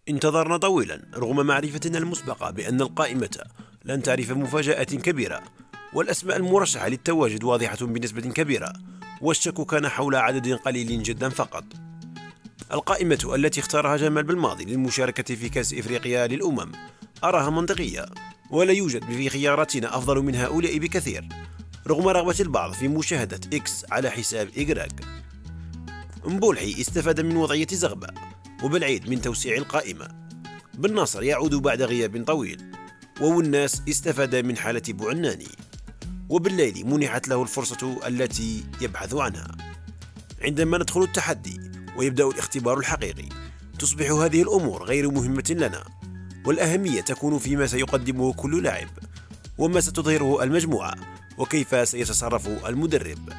انتظرنا طويلا رغم معرفتنا المسبقة بأن القائمة لن تعرف مفاجآت كبيرة، والأسماء المرشحة للتواجد واضحة بنسبة كبيرة، والشك كان حول عدد قليل جدا فقط. القائمة التي اختارها جمال بالماضي للمشاركة في كأس إفريقيا للأمم أراها منطقية، ولا يوجد في خياراتنا أفضل من هؤلاء بكثير، رغم رغبة البعض في مشاهدة إكس على حساب إغراق. مبولحي استفاد من وضعية زغبة، وبالعيد من توسيع القائمة. بن ناصر يعود بعد غياب طويل، والناس استفاد من حالة بوعناني، وبالليل منحت له الفرصة التي يبحث عنها. عندما ندخل التحدي ويبدأ الاختبار الحقيقي تصبح هذه الأمور غير مهمة لنا، والأهمية تكون فيما سيقدمه كل لاعب، وما ستظهره المجموعة، وكيف سيتصرف المدرب.